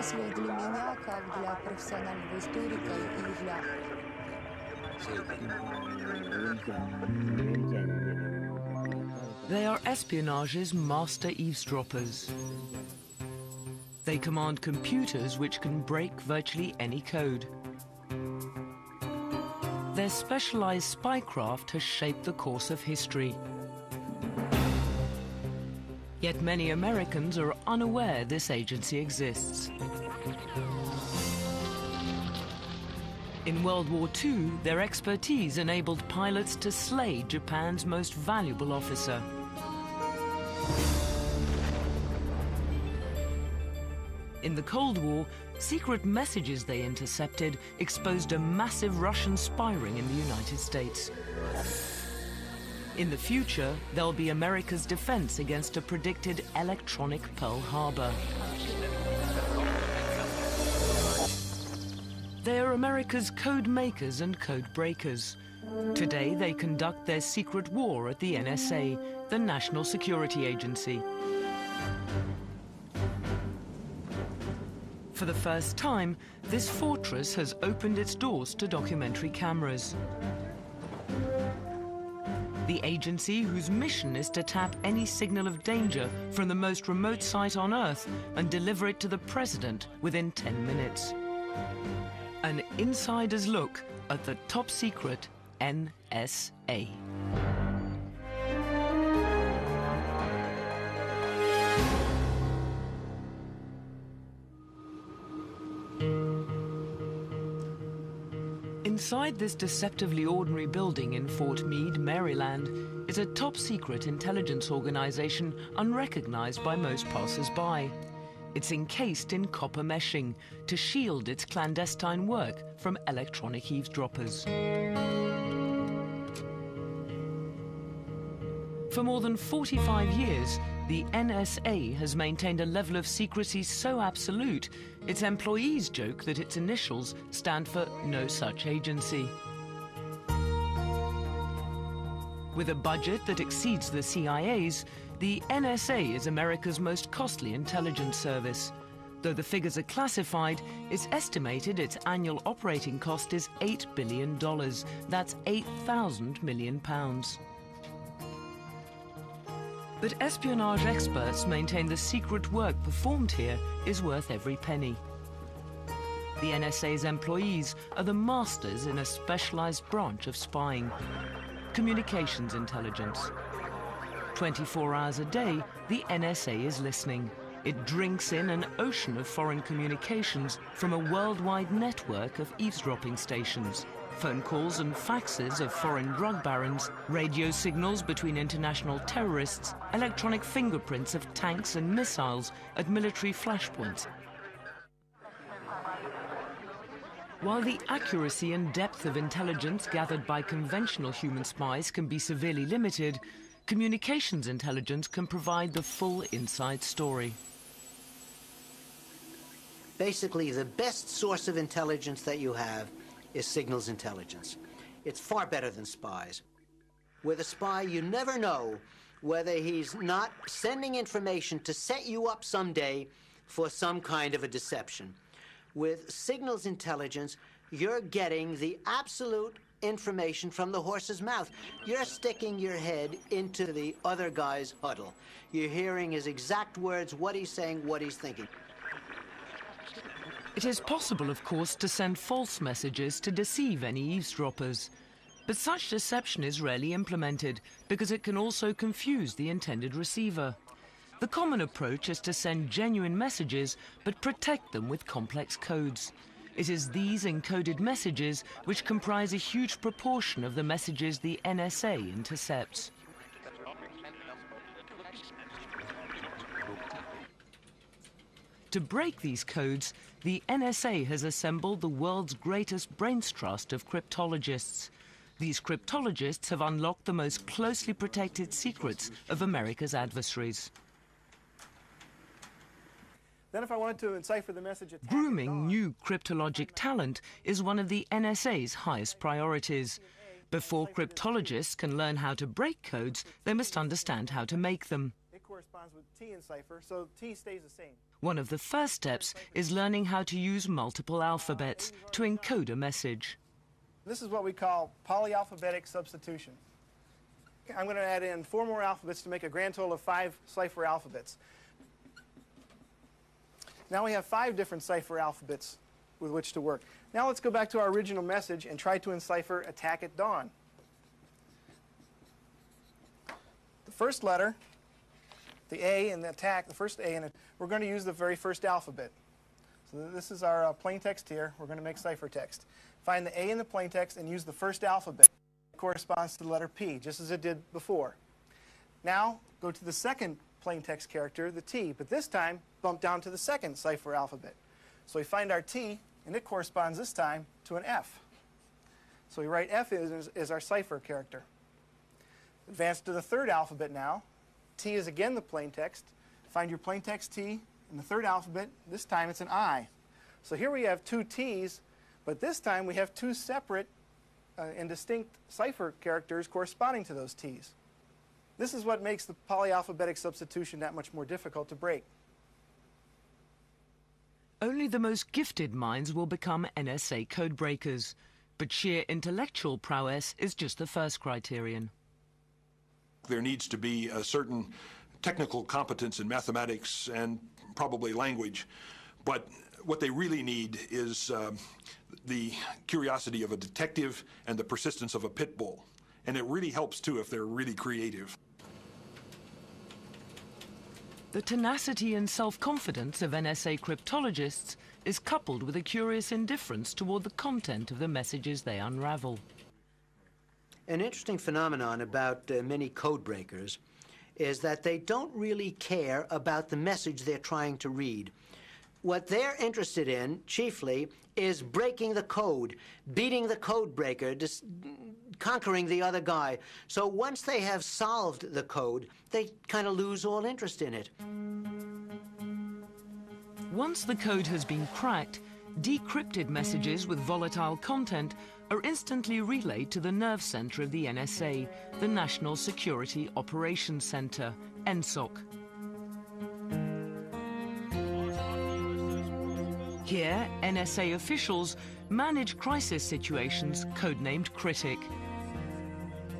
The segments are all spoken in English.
числе для меня, как для профессионального историка и для... They are espionage's master eavesdroppers. They command computers which can break virtually any code. Their specialized spycraft has shaped the course of history. Yet many Americans are unaware this agency exists. In World War II, their expertise enabled pilots to slay Japan's most valuable officer. In the Cold War, secret messages they intercepted exposed a massive Russian spy ring in the United States. In the future, they'll be America's defense against a predicted electronic Pearl Harbor. They are America's code makers and code breakers. Today, they conduct their secret war at the NSA, the National Security Agency. For the first time, this fortress has opened its doors to documentary cameras. The agency, whose mission is to tap any signal of danger from the most remote site on Earth and deliver it to the president within 10 minutes. An insider's look at the top secret NSA. Inside this deceptively ordinary building in Fort Meade, Maryland, is a top-secret intelligence organization unrecognized by most passers-by. It's encased in copper meshing to shield its clandestine work from electronic eavesdroppers. For more than 45 years, the NSA has maintained a level of secrecy so absolute, its employees joke that its initials stand for no such agency. With a budget that exceeds the CIA's, the NSA is America's most costly intelligence service. Though the figures are classified, it's estimated its annual operating cost is $8 billion. That's 8,000 million pounds. But espionage experts maintain the secret work performed here is worth every penny. The NSA's employees are the masters in a specialized branch of spying, communications intelligence. 24 hours a day, the NSA is listening. It drinks in an ocean of foreign communications from a worldwide network of eavesdropping stations. Phone calls and faxes of foreign drug barons, radio signals between international terrorists, electronic fingerprints of tanks and missiles at military flashpoints. While the accuracy and depth of intelligence gathered by conventional human spies can be severely limited, communications intelligence can provide the full inside story. Basically, the best source of intelligence that you have is signals intelligence. It's far better than spies. With a spy, you never know whether he's not sending information to set you up someday for some kind of a deception. With signals intelligence, you're getting the absolute information from the horse's mouth. You're sticking your head into the other guy's huddle. You're hearing his exact words, what he's saying, what he's thinking. It is possible, of course, to send false messages to deceive any eavesdroppers. But such deception is rarely implemented because it can also confuse the intended receiver. The common approach is to send genuine messages but protect them with complex codes. It is these encoded messages which comprise a huge proportion of the messages the NSA intercepts. To break these codes, the NSA has assembled the world's greatest brains trust of cryptologists. These cryptologists have unlocked the most closely protected secrets of America's adversaries. Then if I wanted to encipher the message... Grooming new cryptologic talent is one of the NSA's highest priorities. Before cryptologists can learn how to break codes, they must understand how to make them. corresponds with T in cipher, so T stays the same. One of the first steps is learning how to use multiple alphabets to encode a message. This is what we call polyalphabetic substitution. I'm going to add in 4 more alphabets to make a grand total of 5 cipher alphabets. Now we have 5 different cipher alphabets with which to work. Now let's go back to our original message and try to encipher attack at dawn. The first letter, the A in the attack, the first A in it, we're going to use the very first alphabet. So this is our plain text here. We're going to make ciphertext. Find the A in the plain text and use the first alphabet. It corresponds to the letter P, just as it did before. Now go to the second plain text character, the T, but this time bump down to the second cipher alphabet. So we find our T, and it corresponds this time to an F. So we write F as our cipher character. Advance to the third alphabet now. T is again the plain text. Find your plain text T in the third alphabet. This time it's an I. So here we have 2 T's, but this time we have 2 separate and distinct cipher characters corresponding to those T's. This is what makes the polyalphabetic substitution that much more difficult to break. Only the most gifted minds will become NSA codebreakers, but sheer intellectual prowess is just the first criterion. There needs to be a certain technical competence in mathematics and probably language, but what they really need is the curiosity of a detective and the persistence of a pit bull. And it really helps, too, if they're really creative. The tenacity and self-confidence of NSA cryptologists is coupled with a curious indifference toward the content of the messages they unravel. An interesting phenomenon about many code breakers is that they don't really care about the message they're trying to read. What they're interested in, chiefly, is breaking the code, beating the code breaker, conquering the other guy. So once they have solved the code, they kind of lose all interest in it. Once the code has been cracked, decrypted messages with volatile content are instantly relayed to the nerve center of the NSA, the National Security Operations Center, NSOC. Here, NSA officials manage crisis situations codenamed Critic.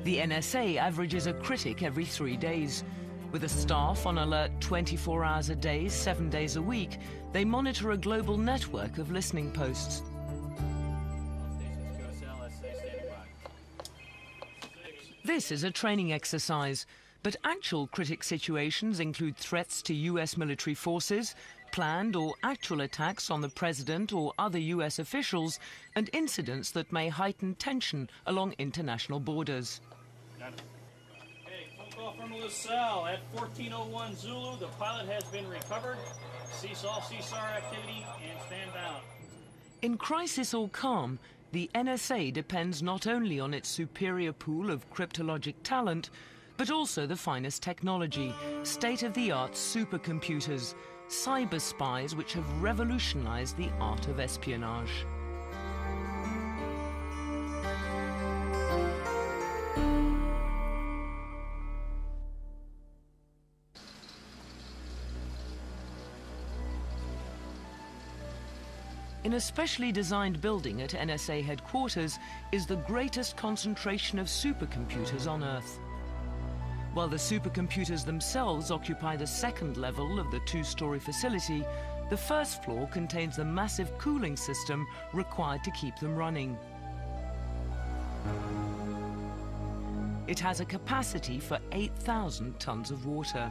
The NSA averages a critic every 3 days. With a staff on alert 24 hours a day, 7 days a week, they monitor a global network of listening posts. This is a training exercise, but actual critic situations include threats to US military forces, planned or actual attacks on the president or other US officials, and incidents that may heighten tension along international borders. Hey, phone call from LaSalle at 1401 Zulu. The pilot has been recovered. Cease all CSAR activity and stand down. In crisis or calm, the NSA depends not only on its superior pool of cryptologic talent, but also the finest technology, state-of-the-art supercomputers, cyber spies which have revolutionized the art of espionage. In a specially designed building at NSA headquarters is the greatest concentration of supercomputers on Earth. While the supercomputers themselves occupy the second level of the 2-story facility, the first floor contains the massive cooling system required to keep them running. It has a capacity for 8,000 tons of water.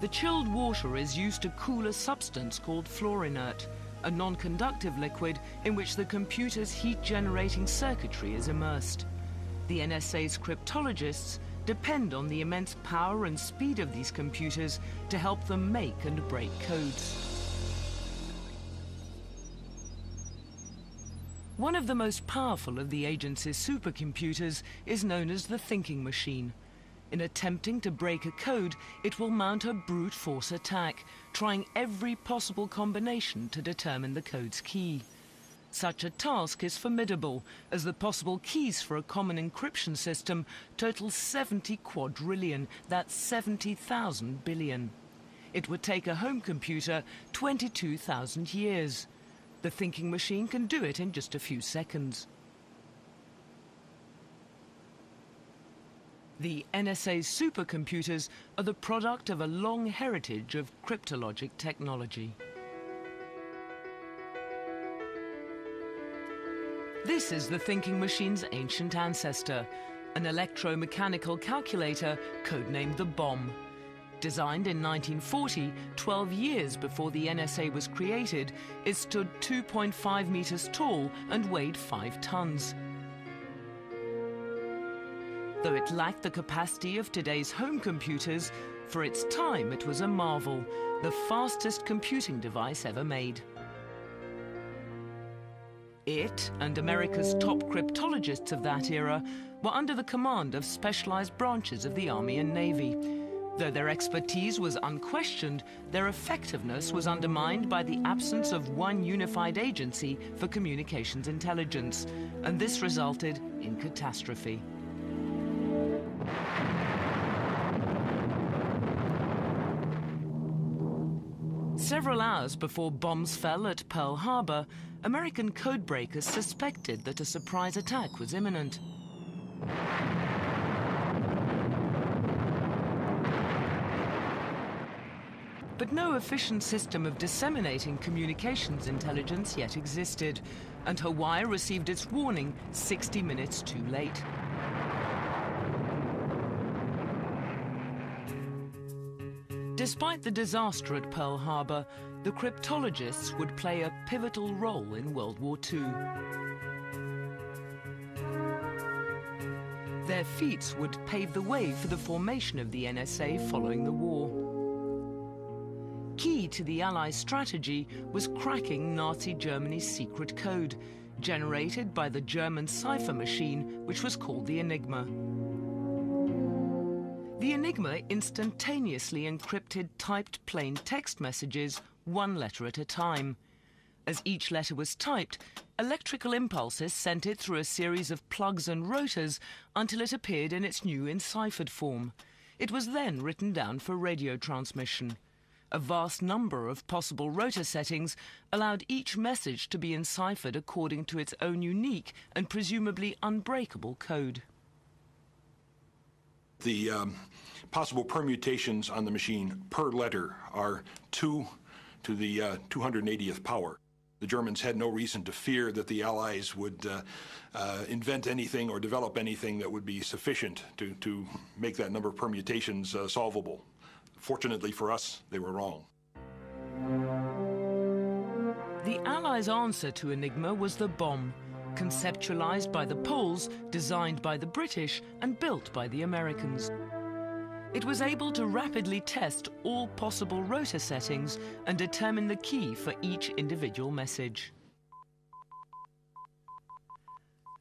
The chilled water is used to cool a substance called fluorinert, a non-conductive liquid in which the computer's heat-generating circuitry is immersed. The NSA's cryptologists depend on the immense power and speed of these computers to help them make and break codes. One of the most powerful of the agency's supercomputers is known as the thinking machine. In attempting to break a code, it will mount a brute force attack, trying every possible combination to determine the code's key. Such a task is formidable, as the possible keys for a common encryption system total 70 quadrillion, that's 70,000 billion. It would take a home computer 22,000 years. The thinking machine can do it in just a few seconds. The NSA's supercomputers are the product of a long heritage of cryptologic technology. This is the thinking machine's ancient ancestor, an electromechanical calculator codenamed the bomb. Designed in 1940, 12 years before the NSA was created, it stood 2.5 meters tall and weighed 5 tons. Though it lacked the capacity of today's home computers, for its time it was a marvel, the fastest computing device ever made. It and America's top cryptologists of that era were under the command of specialized branches of the Army and Navy. Though their expertise was unquestioned, their effectiveness was undermined by the absence of one unified agency for communications intelligence, and this resulted in catastrophe. Several hours before bombs fell at Pearl Harbor, American codebreakers suspected that a surprise attack was imminent. But no efficient system of disseminating communications intelligence yet existed, and Hawaii received its warning 60 minutes too late. Despite the disaster at Pearl Harbor, the cryptologists would play a pivotal role in World War II. Their feats would pave the way for the formation of the NSA following the war. Key to the Allies' strategy was cracking Nazi Germany's secret code, generated by the German cipher machine, which was called the Enigma. The Enigma instantaneously encrypted typed plain text messages, one letter at a time. As each letter was typed, electrical impulses sent it through a series of plugs and rotors until it appeared in its new enciphered form. It was then written down for radio transmission. A vast number of possible rotor settings allowed each message to be enciphered according to its own unique and presumably unbreakable code. The possible permutations on the machine per letter are 2 to the 280th power. The Germans had no reason to fear that the Allies would invent anything or develop anything that would be sufficient to make that number of permutations solvable. Fortunately for us, they were wrong. The Allies' answer to Enigma was the bomb, conceptualized by the Poles, designed by the British, and built by the Americans. It was able to rapidly test all possible rotor settings and determine the key for each individual message.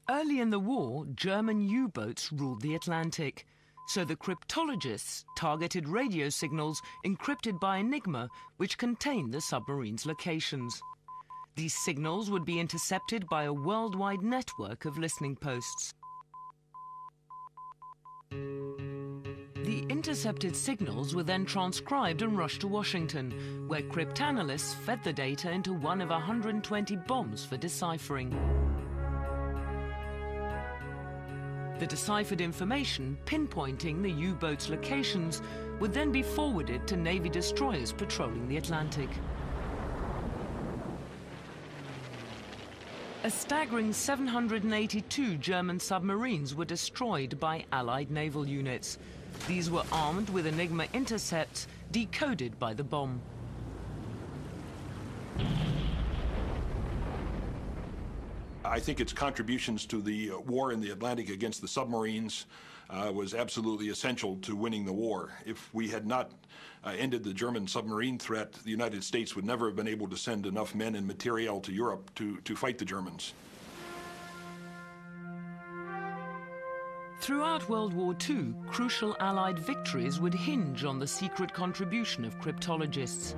Early in the war, German U-boats ruled the Atlantic, so the cryptologists targeted radio signals encrypted by Enigma, which contained the submarine's locations. These signals would be intercepted by a worldwide network of listening posts. The intercepted signals were then transcribed and rushed to Washington, where cryptanalysts fed the data into one of 120 bombs for deciphering. The deciphered information, pinpointing the U-boats' locations, would then be forwarded to Navy destroyers patrolling the Atlantic. A staggering 782 German submarines were destroyed by Allied naval units. These were armed with Enigma intercepts decoded by the bomb. I think its contributions to the war in the Atlantic against the submarines was absolutely essential to winning the war. If we had not ended the German submarine threat, the United States would never have been able to send enough men and materiel to Europe to fight the Germans. Throughout World War II, crucial Allied victories would hinge on the secret contribution of cryptologists.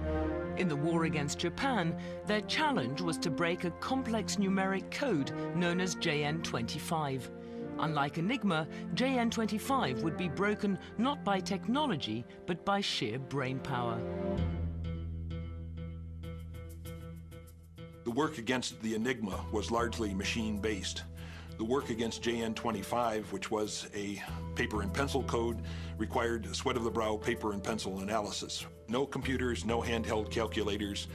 In the war against Japan, their challenge was to break a complex numeric code known as JN25. Unlike Enigma, JN25 would be broken not by technology, but by sheer brain power. The work against the Enigma was largely machine-based. The work against JN25, which was a paper and pencil code, required sweat-of-the-brow paper and pencil analysis. No computers, no handheld calculators.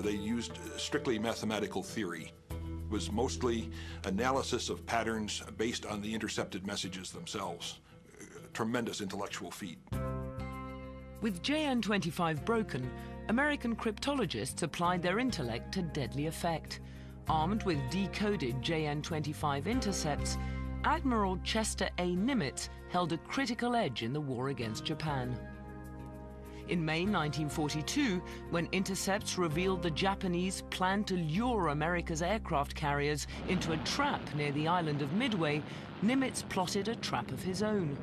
They used strictly mathematical theory. It was mostly analysis of patterns based on the intercepted messages themselves. Tremendous intellectual feat. With JN25 broken, American cryptologists applied their intellect to deadly effect. Armed with decoded JN25 intercepts, Admiral Chester A. Nimitz held a critical edge in the war against Japan. In May 1942, when intercepts revealed the Japanese planned to lure America's aircraft carriers into a trap near the island of Midway, Nimitz plotted a trap of his own.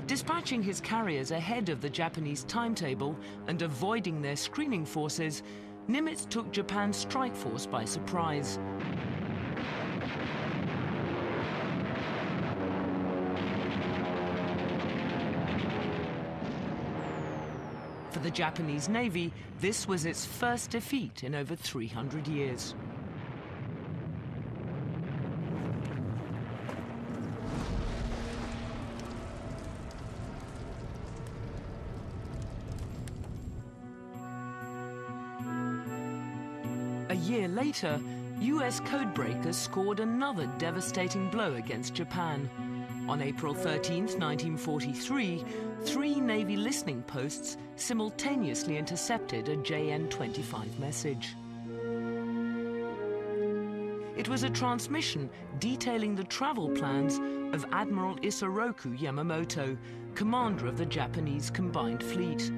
Dispatching his carriers ahead of the Japanese timetable and avoiding their screening forces, Nimitz took Japan's strike force by surprise. For the Japanese Navy, this was its first defeat in over 300 years. A year later, US codebreakers scored another devastating blow against Japan. On April 13, 1943, 3 Navy listening posts simultaneously intercepted a JN25 message. It was a transmission detailing the travel plans of Admiral Isoroku Yamamoto, commander of the Japanese Combined Fleet.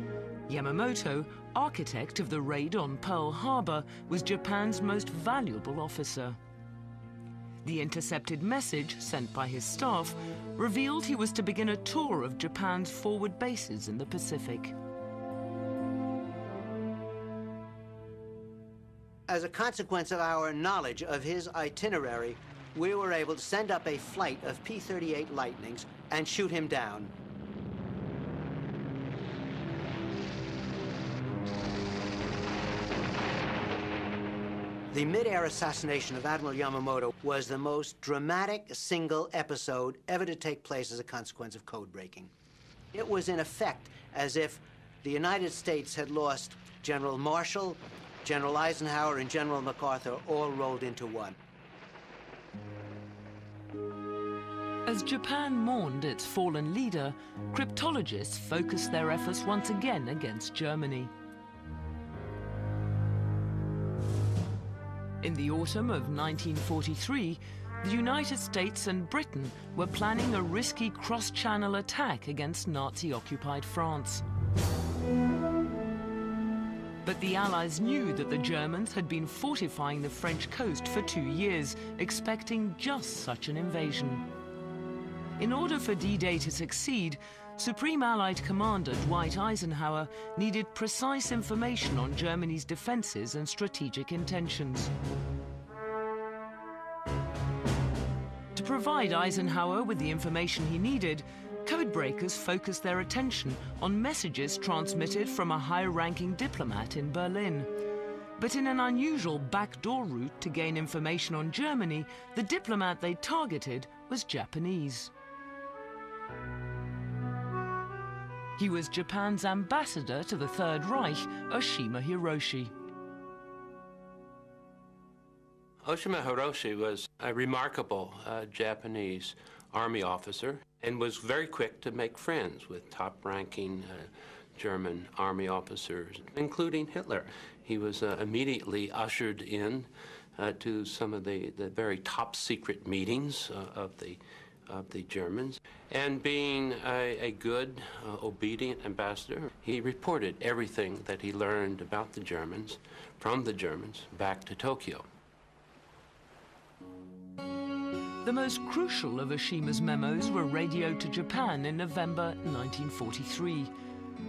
Yamamoto, architect of the raid on Pearl Harbor, was Japan's most valuable officer. The intercepted message, sent by his staff, revealed he was to begin a tour of Japan's forward bases in the Pacific. As a consequence of our knowledge of his itinerary, we were able to send up a flight of P-38 Lightnings and shoot him down. The mid-air assassination of Admiral Yamamoto was the most dramatic single episode ever to take place as a consequence of code breaking. It was in effect as if the United States had lost General Marshall, General Eisenhower, and General MacArthur all rolled into one. As Japan mourned its fallen leader, cryptologists focused their efforts once again against Germany. In the autumn of 1943, the United States and Britain were planning a risky cross-channel attack against Nazi-occupied France. But the Allies knew that the Germans had been fortifying the French coast for 2 years, expecting just such an invasion. In order for D-Day to succeed, Supreme Allied Commander Dwight Eisenhower needed precise information on Germany's defenses and strategic intentions. To provide Eisenhower with the information he needed, codebreakers focused their attention on messages transmitted from a high-ranking diplomat in Berlin. But in an unusual backdoor route to gain information on Germany, the diplomat they targeted was Japanese. He was Japan's ambassador to the Third Reich, Oshima Hiroshi. Oshima Hiroshi was a remarkable Japanese army officer and was very quick to make friends with top-ranking German army officers, including Hitler. He was immediately ushered in to some of the very top-secret meetings of the Germans. And being a good, obedient ambassador, he reported everything that he learned about the Germans, from the Germans, back to Tokyo. The most crucial of Oshima's memos were radioed to Japan in November 1943.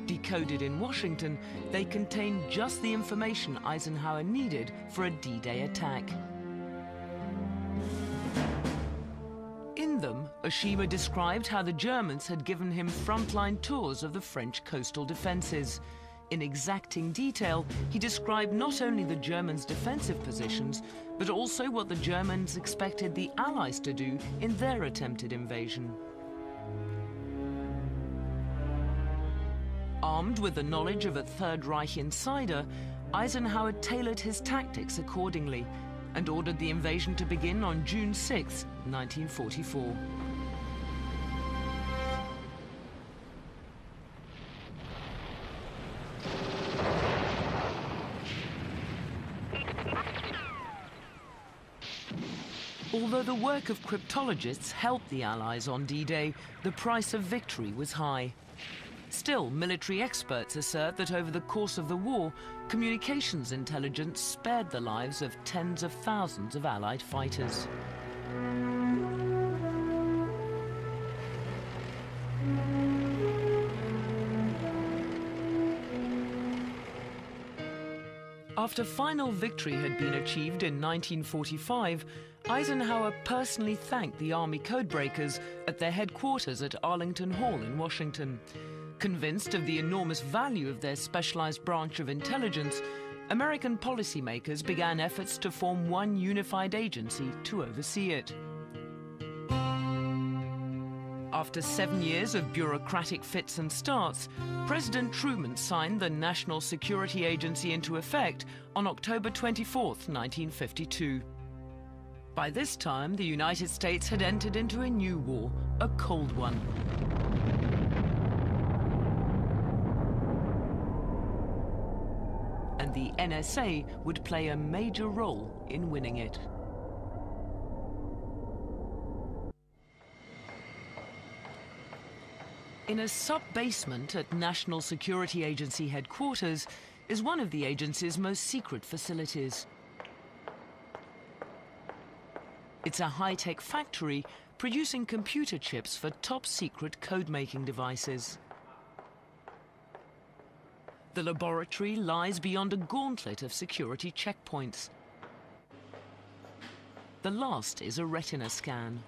Decoded in Washington, they contained just the information Eisenhower needed for a D-Day attack. In them, Oshima described how the Germans had given him frontline tours of the French coastal defenses. In exacting detail, he described not only the Germans' defensive positions, but also what the Germans expected the Allies to do in their attempted invasion. Armed with the knowledge of a Third Reich insider, Eisenhower tailored his tactics accordingly and ordered the invasion to begin on June 6, 1944. Although the work of cryptologists helped the Allies on D-Day, the price of victory was high. Still, military experts assert that over the course of the war, communications intelligence spared the lives of tens of thousands of Allied fighters. After final victory had been achieved in 1945, Eisenhower personally thanked the Army codebreakers at their headquarters at Arlington Hall in Washington. Convinced of the enormous value of their specialized branch of intelligence, American policymakers began efforts to form one unified agency to oversee it. After 7 years of bureaucratic fits and starts, President Truman signed the National Security Agency into effect on October 24, 1952. By this time, the United States had entered into a new war, a cold one. And the NSA would play a major role in winning it. In a sub-basement at National Security Agency headquarters is one of the agency's most secret facilities. It's a high-tech factory producing computer chips for top-secret code-making devices. The laboratory lies beyond a gauntlet of security checkpoints. The last is a retina scan.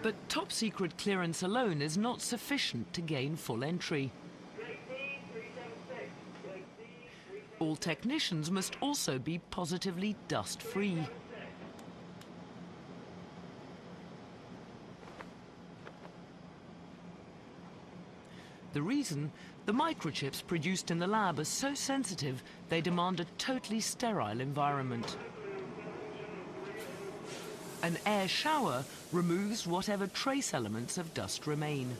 But top-secret clearance alone is not sufficient to gain full entry. All technicians must also be positively dust-free. The reason? The microchips produced in the lab are so sensitive they demand a totally sterile environment. An air shower removes whatever trace elements of dust remain.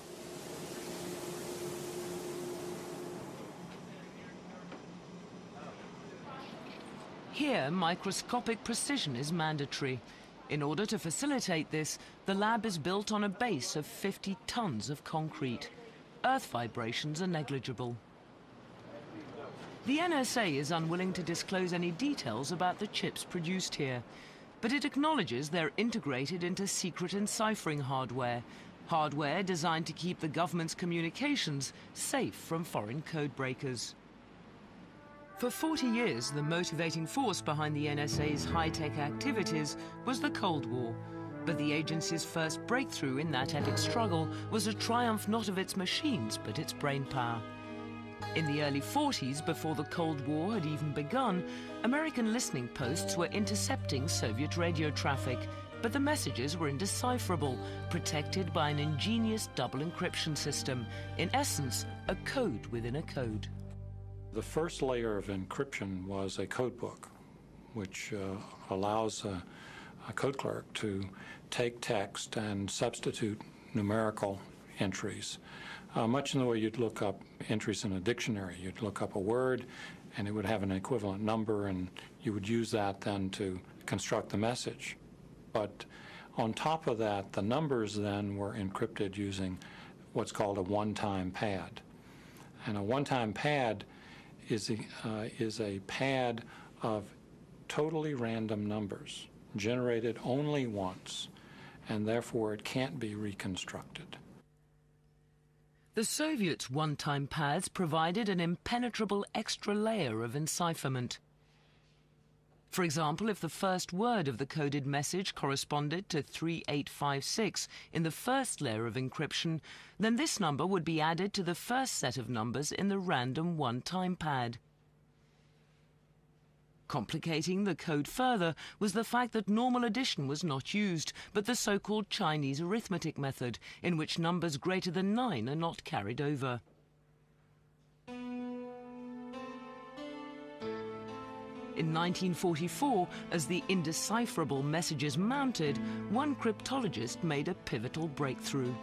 Here, microscopic precision is mandatory. In order to facilitate this, the lab is built on a base of 50 tons of concrete. Earth vibrations are negligible. The NSA is unwilling to disclose any details about the chips produced here, but it acknowledges they're integrated into secret enciphering hardware, hardware designed to keep the government's communications safe from foreign code breakers. For 40 years, the motivating force behind the NSA's high-tech activities was the Cold War, but the agency's first breakthrough in that epic struggle was a triumph not of its machines, but its brainpower. In the early 40s, before the Cold War had even begun, American listening posts were intercepting Soviet radio traffic, but the messages were indecipherable, protected by an ingenious double encryption system, in essence, a code within a code. The first layer of encryption was a code book, which allows a code clerk to take text and substitute numerical entries, much in the way you'd look up entries in a dictionary. You'd look up a word, and it would have an equivalent number, and you would use that then to construct the message. But On top of that, the numbers then were encrypted using what's called a one-time pad. And a one-time pad is a pad of totally random numbers, generated only once, and therefore it can't be reconstructed. The Soviets' one-time pads provided an impenetrable extra layer of encipherment. For example, if the first word of the coded message corresponded to 3856 in the first layer of encryption, then this number would be added to the first set of numbers in the random one-time pad. Complicating the code further was the fact that normal addition was not used, but the so-called Chinese arithmetic method, in which numbers greater than 9 are not carried over. In 1944, as the indecipherable messages mounted, one cryptologist made a pivotal breakthrough.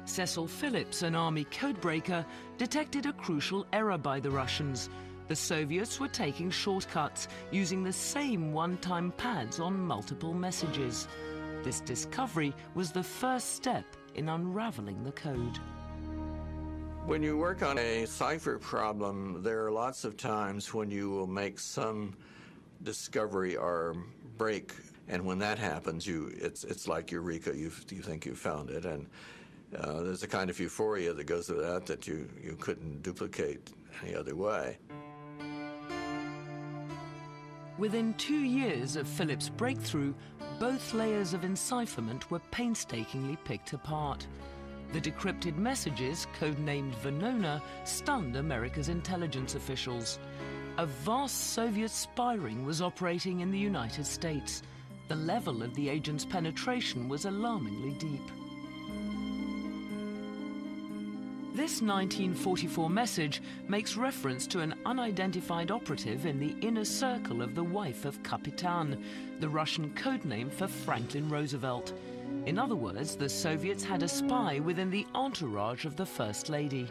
Cecil Phillips, an army codebreaker, detected a crucial error by the Russians. The Soviets were taking shortcuts, using the same one-time pads on multiple messages. This discovery was the first step in unraveling the code. When you work on a cipher problem, there are lots of times when you will make some discovery or break, and when that happens, it's like eureka. You think you found it, and there's a kind of euphoria that goes with that you couldn't duplicate any other way. Within 2 years of Phillips' breakthrough, both layers of encipherment were painstakingly picked apart. The decrypted messages, codenamed Venona, stunned America's intelligence officials. A vast Soviet spy ring was operating in the United States. The level of the agent's penetration was alarmingly deep. This 1944 message makes reference to an unidentified operative in the inner circle of the wife of Kapitan, the Russian codename for Franklin Roosevelt. In other words, the Soviets had a spy within the entourage of the First Lady.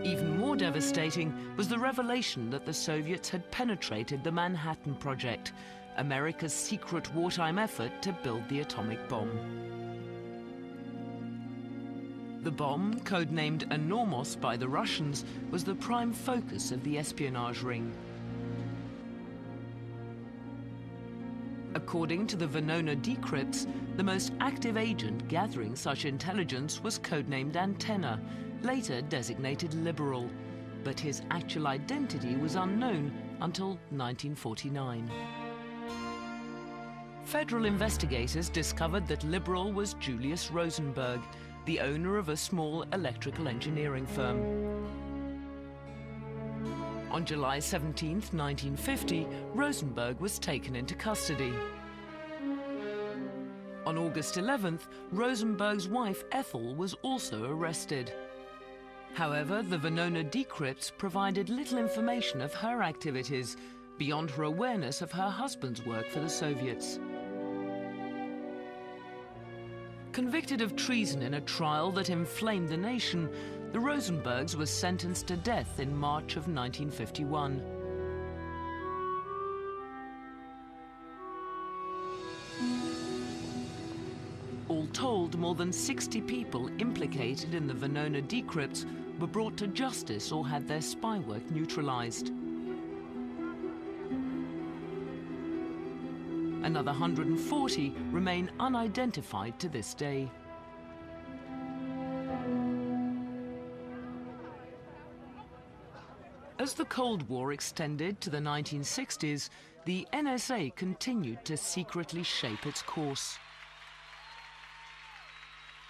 Even more devastating was the revelation that the Soviets had penetrated the Manhattan Project, America's secret wartime effort to build the atomic bomb. The bomb, codenamed Enormous by the Russians, was the prime focus of the espionage ring. According to the Venona decrypts, the most active agent gathering such intelligence was codenamed Antenna, later designated Liberal, but his actual identity was unknown until 1949. Federal investigators discovered that Liberal was Julius Rosenberg, the owner of a small electrical engineering firm. On July 17, 1950, Rosenberg was taken into custody. On August 11th, Rosenberg's wife Ethel was also arrested. However, the Venona decrypts provided little information of her activities, beyond her awareness of her husband's work for the Soviets. Convicted of treason in a trial that inflamed the nation, the Rosenbergs were sentenced to death in March of 1951. All told, more than 60 people implicated in the Venona decrypts were brought to justice or had their spy work neutralized. Another 140 remain unidentified to this day. As the Cold War extended to the 1960s, the NSA continued to secretly shape its course.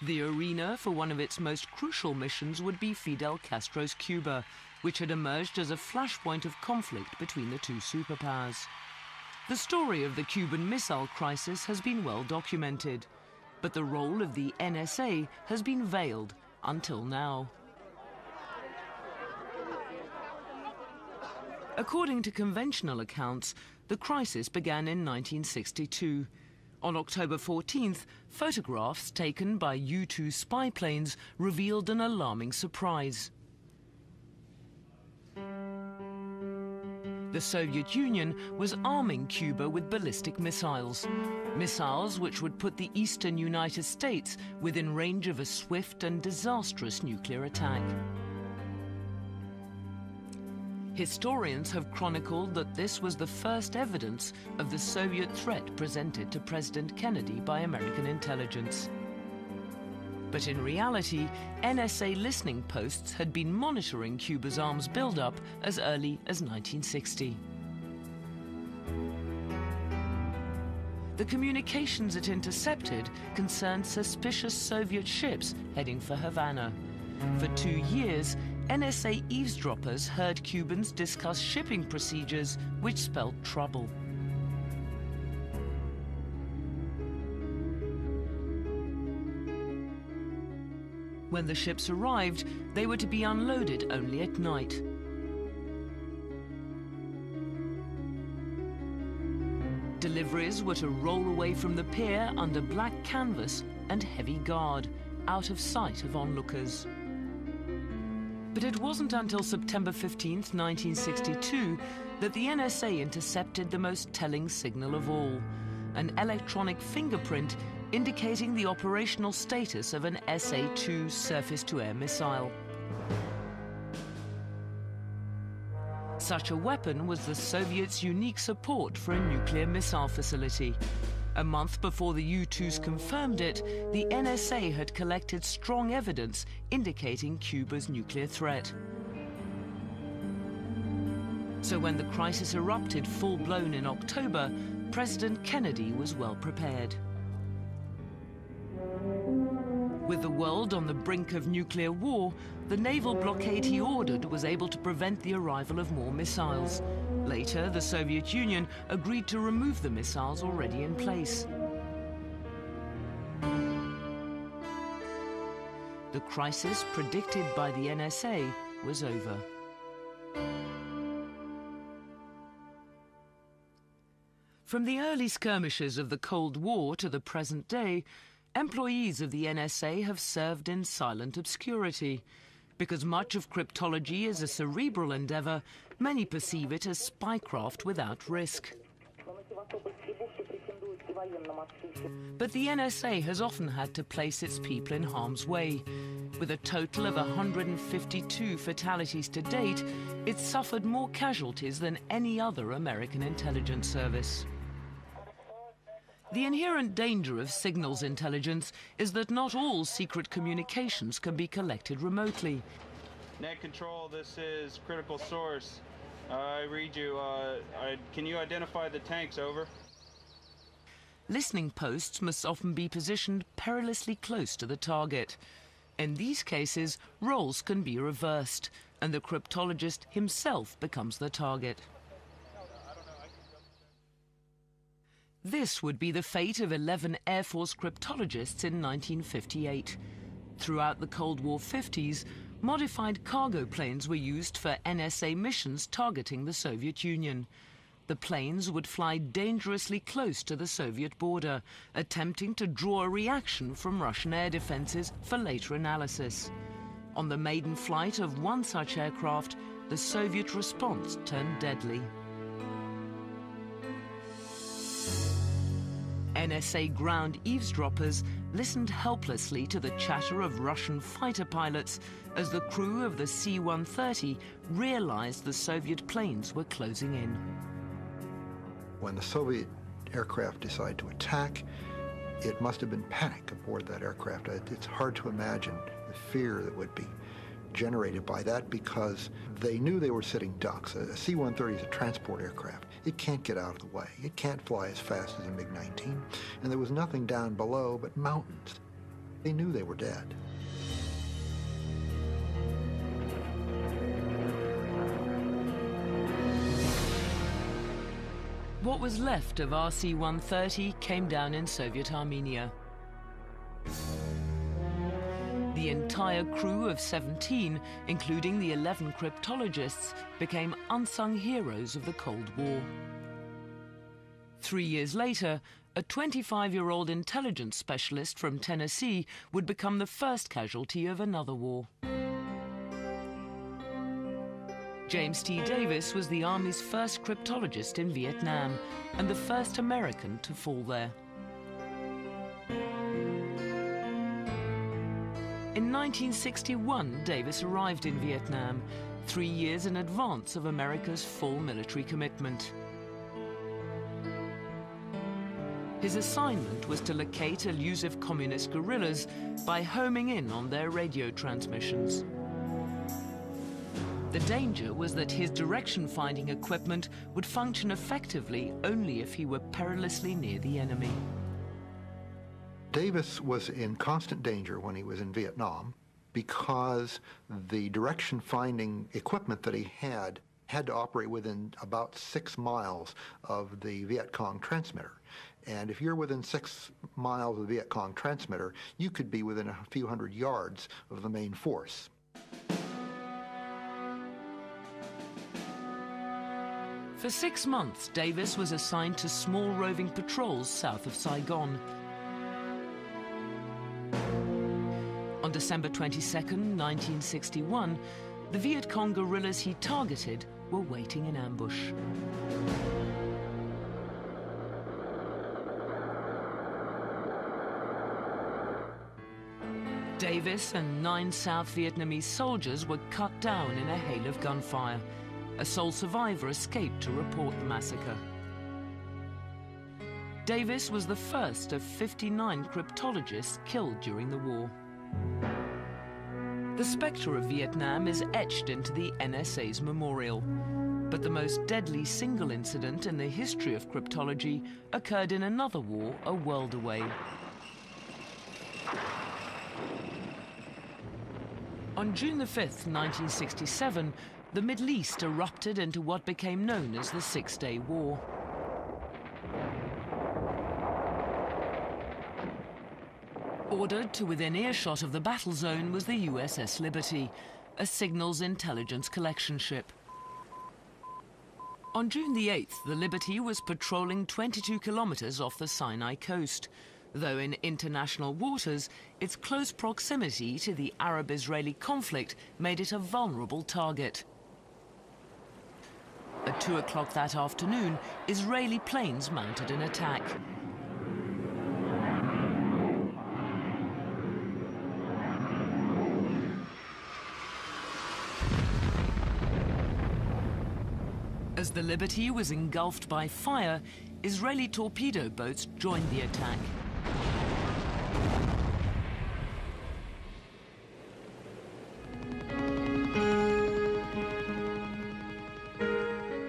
The arena for one of its most crucial missions would be Fidel Castro's Cuba, which had emerged as a flashpoint of conflict between the two superpowers. The story of the Cuban Missile Crisis has been well documented, but the role of the NSA has been veiled until now. According to conventional accounts, the crisis began in 1962. On October 14th, photographs taken by U-2 spy planes revealed an alarming surprise. The Soviet Union was arming Cuba with ballistic missiles, missiles which would put the eastern United States within range of a swift and disastrous nuclear attack. Historians have chronicled that this was the first evidence of the Soviet threat presented to President Kennedy by American intelligence. But in reality, NSA listening posts had been monitoring Cuba's arms buildup as early as 1960. The communications it intercepted concerned suspicious Soviet ships heading for Havana. For 2 years, NSA eavesdroppers heard Cubans discuss shipping procedures which spelled trouble. When the ships arrived, they were to be unloaded only at night. Deliveries were to roll away from the pier under black canvas and heavy guard, out of sight of onlookers. But it wasn't until September 15th, 1962, that the NSA intercepted the most telling signal of all, an electronic fingerprint indicating the operational status of an SA-2 surface-to-air missile. Such a weapon was the Soviets' unique support for a nuclear missile facility. A month before the U-2s confirmed it, the NSA had collected strong evidence indicating Cuba's nuclear threat. So when the crisis erupted full-blown in October, President Kennedy was well prepared. With the world on the brink of nuclear war, the naval blockade he ordered was able to prevent the arrival of more missiles. Later, the Soviet Union agreed to remove the missiles already in place. The crisis predicted by the NSA was over. From the early skirmishes of the Cold War to the present day, employees of the NSA have served in silent obscurity. Because much of cryptology is a cerebral endeavor, many perceive it as spycraft without risk. But the NSA has often had to place its people in harm's way. With a total of 152 fatalities to date, it's suffered more casualties than any other American intelligence service. The inherent danger of signals intelligence is that not all secret communications can be collected remotely. Net control, this is critical source. I read you. Can you identify the tanks, over? Listening posts must often be positioned perilously close to the target. In these cases, roles can be reversed, and the cryptologist himself becomes the target. This would be the fate of 11 Air Force cryptologists in 1958. Throughout the Cold War 50s, modified cargo planes were used for NSA missions targeting the Soviet Union. The planes would fly dangerously close to the Soviet border, attempting to draw a reaction from Russian air defenses for later analysis. On the maiden flight of one such aircraft, the Soviet response turned deadly. NSA ground eavesdroppers listened helplessly to the chatter of Russian fighter pilots as the crew of the C-130 realized the Soviet planes were closing in. When the Soviet aircraft decided to attack, it must have been panic aboard that aircraft. It's hard to imagine the fear that would be generated by that, because they knew they were sitting ducks. A C-130 is a transport aircraft. It can't get out of the way. It can't fly as fast as a MiG-19, and there was nothing down below but mountains. They knew they were dead. What was left of RC-130 came down in Soviet Armenia. The entire crew of 17, including the 11 cryptologists, became unsung heroes of the Cold War. 3 years later, a 25-year-old intelligence specialist from Tennessee would become the first casualty of another war. James T. Davis was the Army's first cryptologist in Vietnam and the first American to fall there. In 1961, Davis arrived in Vietnam, 3 years in advance of America's full military commitment. His assignment was to locate elusive communist guerrillas by homing in on their radio transmissions. The danger was that his direction-finding equipment would function effectively only if he were perilously near the enemy. Davis was in constant danger when he was in Vietnam because the direction-finding equipment that he had to operate within about 6 miles of the Viet Cong transmitter. And if you're within 6 miles of the Viet Cong transmitter, you could be within a few hundred yards of the main force. For 6 months, Davis was assigned to small roving patrols south of Saigon. On December 22, 1961, the Viet Cong guerrillas he targeted were waiting in ambush. Davis and 9 South Vietnamese soldiers were cut down in a hail of gunfire. A sole survivor escaped to report the massacre. Davis was the first of 59 cryptologists killed during the war. The spectre of Vietnam is etched into the NSA's memorial, but the most deadly single incident in the history of cryptology occurred in another war a world away. On June 5, 1967, the Middle East erupted into what became known as the Six-Day War. Ordered to within earshot of the battle zone was the USS Liberty, a signals intelligence collection ship. On June the 8th, the Liberty was patrolling 22 kilometers off the Sinai coast, though in international waters, its close proximity to the Arab-Israeli conflict made it a vulnerable target. At 2 o'clock that afternoon, Israeli planes mounted an attack. As the Liberty was engulfed by fire, Israeli torpedo boats joined the attack.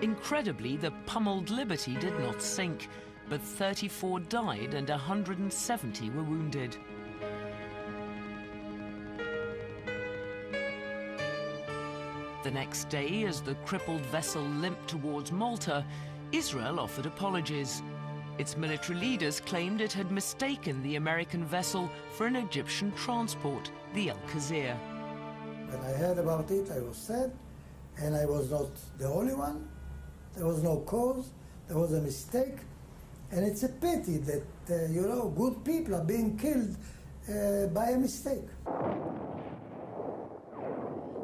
Incredibly, the pummeled Liberty did not sink, but 34 died and 170 were wounded. The next day, as the crippled vessel limped towards Malta, Israel offered apologies. Its military leaders claimed it had mistaken the American vessel for an Egyptian transport, the Al Khazir. When I heard about it, I was sad, and I was not the only one. There was no cause, there was a mistake, and it's a pity that, good people are being killed by a mistake.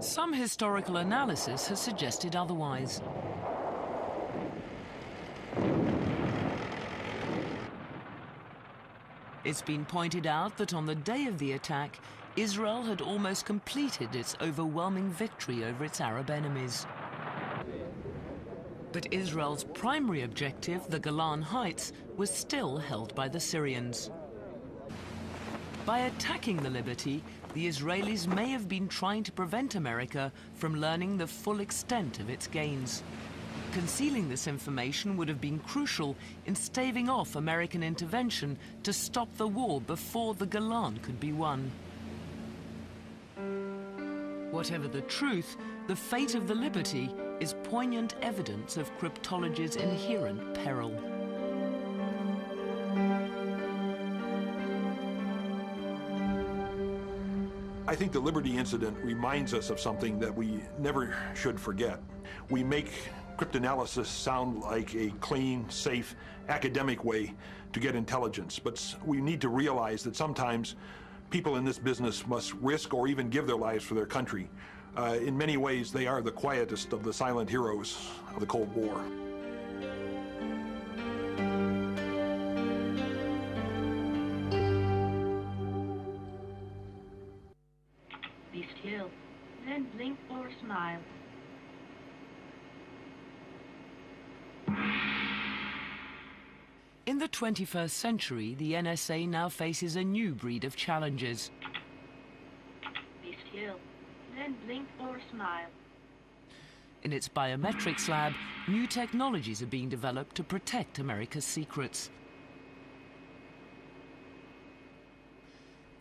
Some historical analysis has suggested otherwise. It's been pointed out that on the day of the attack, Israel had almost completed its overwhelming victory over its Arab enemies. But Israel's primary objective, the Golan Heights, was still held by the Syrians. By attacking the Liberty, the Israelis may have been trying to prevent America from learning the full extent of its gains. Concealing this information would have been crucial in staving off American intervention to stop the war before the Golan could be won. Whatever the truth, the fate of the Liberty is poignant evidence of cryptology's inherent peril. I think the Liberty incident reminds us of something that we never should forget. We make cryptanalysis sound like a clean, safe, academic way to get intelligence, but we need to realize that sometimes people in this business must risk or even give their lives for their country In many ways, they are the quietest of the silent heroes of the Cold War. Be still, then blink or smile. In the 21st century, the NSA now faces a new breed of challenges. Be still, then blink or smile. In its biometrics lab, new technologies are being developed to protect America's secrets.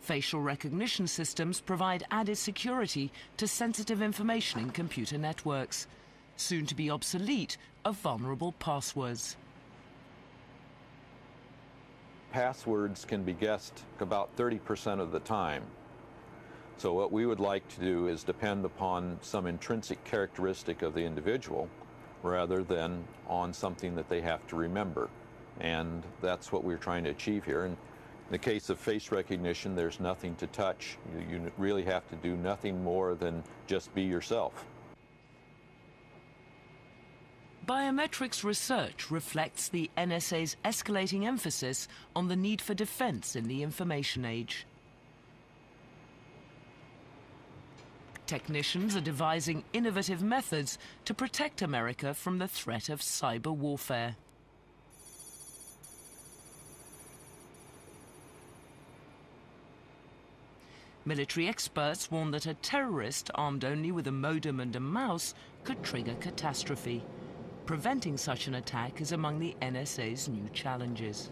Facial recognition systems provide added security to sensitive information in computer networks. Soon to be obsolete are vulnerable passwords. Passwords can be guessed about 30% of the time. So what we would like to do is depend upon some intrinsic characteristic of the individual rather than on something that they have to remember. And that's what we're trying to achieve here. And in the case of face recognition, there's nothing to touch. You really have to do nothing more than just be yourself. Biometrics research reflects the NSA's escalating emphasis on the need for defense in the information age. Technicians are devising innovative methods to protect America from the threat of cyber warfare. Military experts warn that a terrorist armed only with a modem and a mouse could trigger catastrophe. Preventing such an attack is among the NSA's new challenges.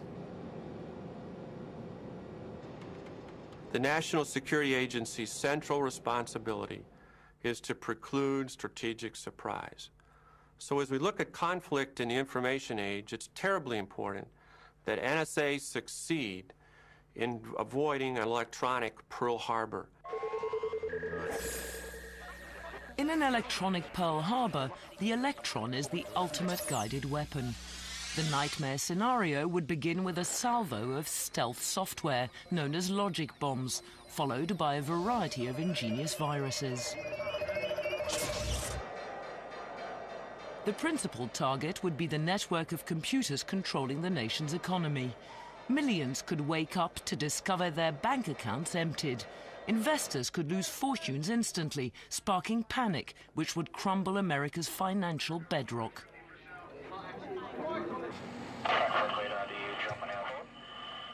The National Security Agency's central responsibility is to preclude strategic surprise. So as we look at conflict in the information age, it's terribly important that NSA succeed in avoiding an electronic Pearl Harbor. In an electronic Pearl Harbor, the electron is the ultimate guided weapon. The nightmare scenario would begin with a salvo of stealth software known as logic bombs, followed by a variety of ingenious viruses. The principal target would be the network of computers controlling the nation's economy. Millions could wake up to discover their bank accounts emptied. Investors could lose fortunes instantly, sparking panic, which would crumble America's financial bedrock.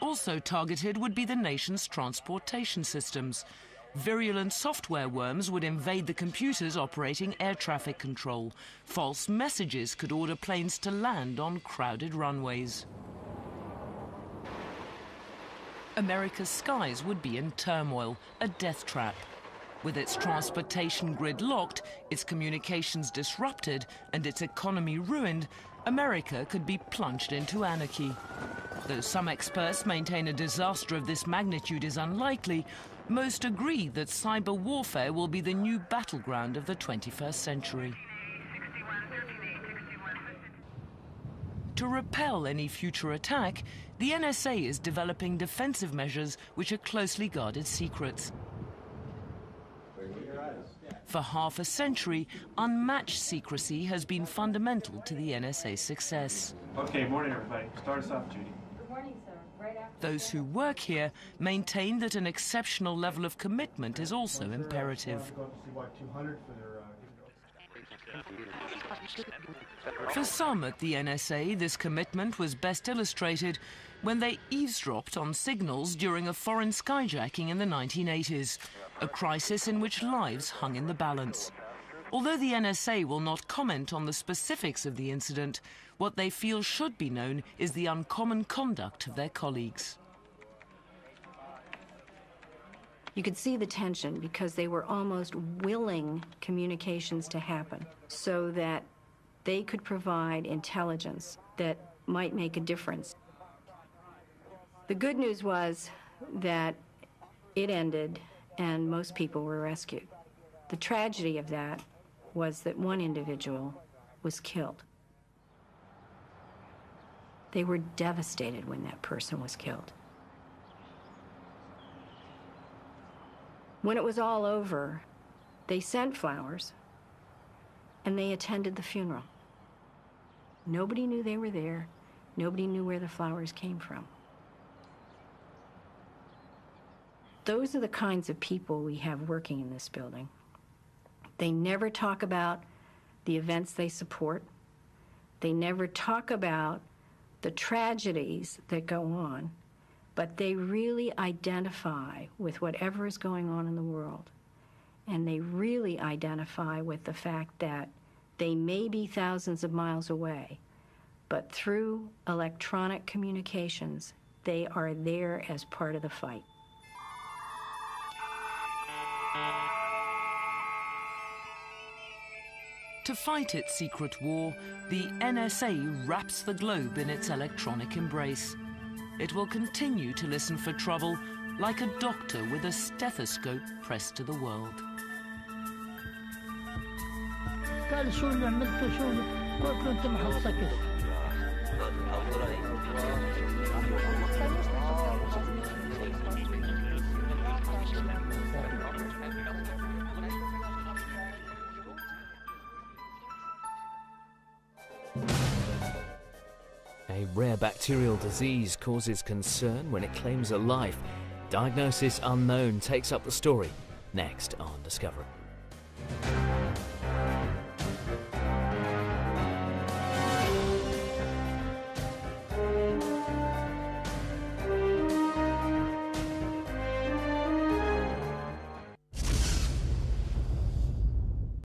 Also targeted would be the nation's transportation systems. Virulent software worms would invade the computers operating air traffic control. False messages could order planes to land on crowded runways. America's skies would be in turmoil, a death trap. With its transportation grid locked, its communications disrupted, and its economy ruined, America could be plunged into anarchy. Though some experts maintain a disaster of this magnitude is unlikely, most agree that cyber warfare will be the new battleground of the 21st century. To repel any future attack, the NSA is developing defensive measures which are closely guarded secrets. For half a century, unmatched secrecy has been fundamental to the NSA's success. Okay, morning everybody. Start us off, Judy. Good morning, sir. Right after. Those who work here maintain that an exceptional level of commitment is also imperative. For some at the NSA, this commitment was best illustrated when they eavesdropped on signals during a foreign skyjacking in the 1980s, a crisis in which lives hung in the balance. Although the NSA will not comment on the specifics of the incident, what they feel should be known is the uncommon conduct of their colleagues. You could see the tension because they were almost willing communications to happen so that they could provide intelligence that might make a difference. The good news was that it ended and most people were rescued. The tragedy of that was that one individual was killed. They were devastated when that person was killed. When it was all over, They sent flowers, and they attended the funeral. Nobody knew they were there. Nobody knew where the flowers came from. Those are the kinds of people we have working in this building. They never talk about the events they support. They never talk about the tragedies that go on, but they really identify with whatever is going on in the world. And they really identify with the fact that they may be thousands of miles away, but through electronic communications, they are there as part of the fight. To fight its secret war, the NSA wraps the globe in its electronic embrace. It will continue to listen for trouble like a doctor with a stethoscope pressed to the world. قال شو اللي عملته شو قلت له انت ما حصكت. A rare bacterial disease causes concern when it claims a life. Diagnosis unknown takes up the story next on Discovery.